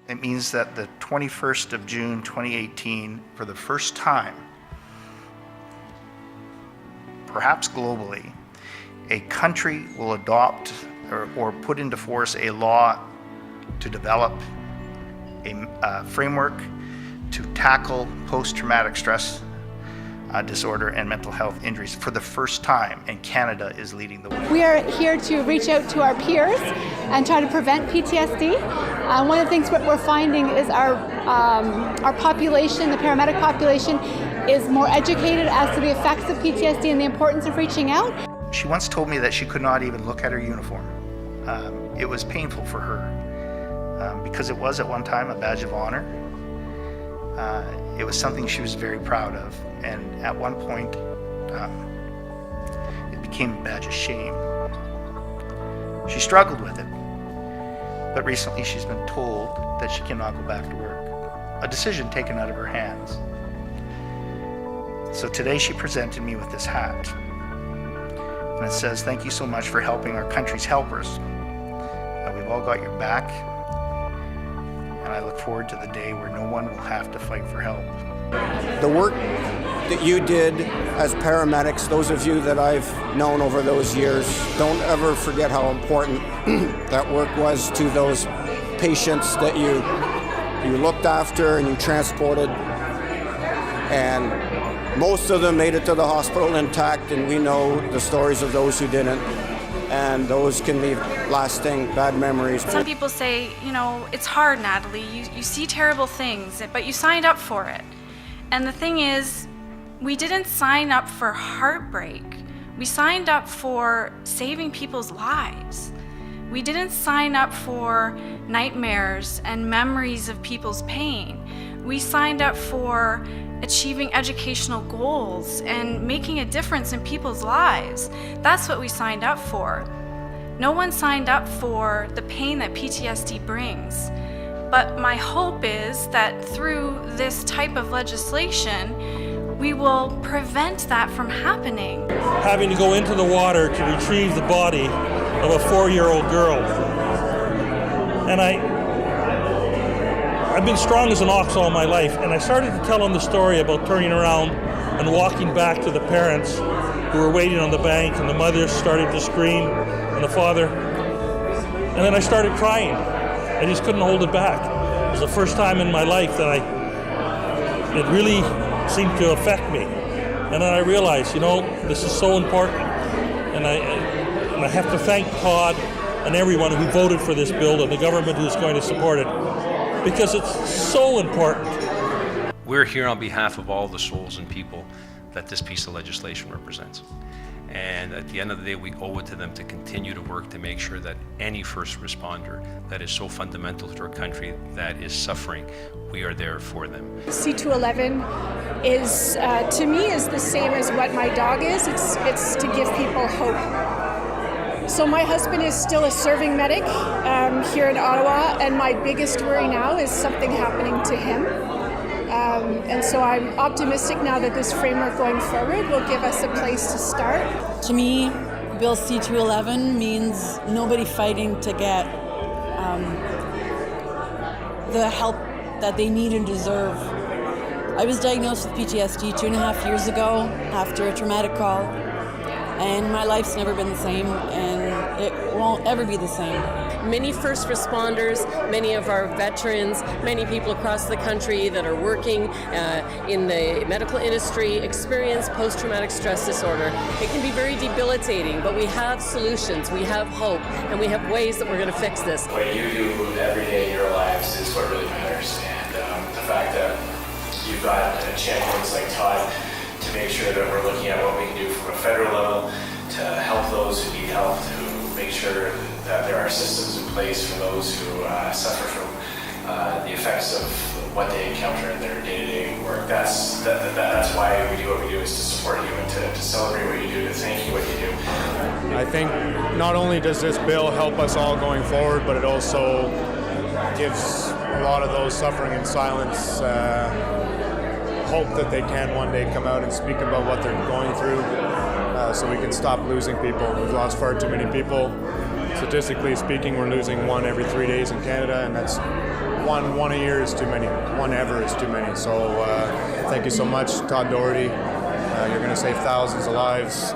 It means that the 21st of June 2018, for the first time, perhaps globally, a country will adopt or put into force a law to develop a framework to tackle post-traumatic stress disorder and mental health injuries for the first time, and Canada is leading the way. We are here to reach out to our peers and try to prevent PTSD. One of the things we're finding is our population, the paramedic population, is more educated as to the effects of PTSD and the importance of reaching out. She once told me that she could not even look at her uniform. It was painful for her because it was at one time a badge of honor. It was something she was very proud of, and at one point it became a badge of shame. She struggled with it, but recently she's been told that she cannot go back to work, a decision taken out of her hands. So today she presented me with this hat, and it says, "Thank you so much for helping our country's helpers. We've all got your back, and I look forward to the day where no one will have to fight for help." The work that you did as paramedics, those of you that I've known over those years, don't ever forget how important that work was to those patients that you looked after and you transported. And most of them made it to the hospital intact, and we know the stories of those who didn't. And those can leave lasting bad memories. Some people say, it's hard, Natalie. You see terrible things, but you signed up for it. And the thing is, we didn't sign up for heartbreak. We signed up for saving people's lives. We didn't sign up for nightmares and memories of people's pain. We signed up for achieving educational goals and making a difference in people's lives. That's what we signed up for. No one signed up for the pain that PTSD brings. But my hope is that through this type of legislation, we will prevent that from happening. Having to go into the water to retrieve the body of a 4-year-old girl. And I've been strong as an ox all my life, and I started to tell them the story about turning around and walking back to the parents who were waiting on the bank, and the mother started to scream, and the father. And then I started crying. I just couldn't hold it back. It was the first time in my life that it really seemed to affect me. And then I realized, this is so important. And I have to thank Todd and everyone who voted for this bill and the government who's going to support it, because it's so important. We're here on behalf of all the souls and people that this piece of legislation represents. And at the end of the day, we owe it to them to continue to work to make sure that any first responder that is so fundamental to our country that is suffering, we are there for them. C-211 is, to me, is the same as what my dog is. It's to give people hope. So my husband is still a serving medic here in Ottawa, and my biggest worry now is something happening to him. And so I'm optimistic now that this framework going forward will give us a place to start. To me, Bill C-211 means nobody fighting to get the help that they need and deserve. I was diagnosed with PTSD 2.5 years ago after a traumatic call, and my life's never been the same, and it won't ever be the same. Many first responders, many of our veterans, many people across the country that are working in the medical industry experience post-traumatic stress disorder. It can be very debilitating, but we have solutions, we have hope, and we have ways that we're going to fix this. What you do every day in your lives is what really matters, and the fact that you've got champions like Todd to make sure that we're looking at what we can do from a federal level to help those who need help, to make sure that there are systems in place for those who suffer from the effects of what they encounter in their day-to-day work. That's why we do what we do, is to support you and to celebrate what you do, to thank you what you do. I think not only does this bill help us all going forward, but it also gives a lot of those suffering in silence hope that they can one day come out and speak about what they're going through, so we can stop losing people. We've lost far too many people Statistically speaking, we're losing one every 3 days in Canada, and that's one a year is too many. One ever is too many. So thank you so much, Todd Doherty. You're going to save thousands of lives.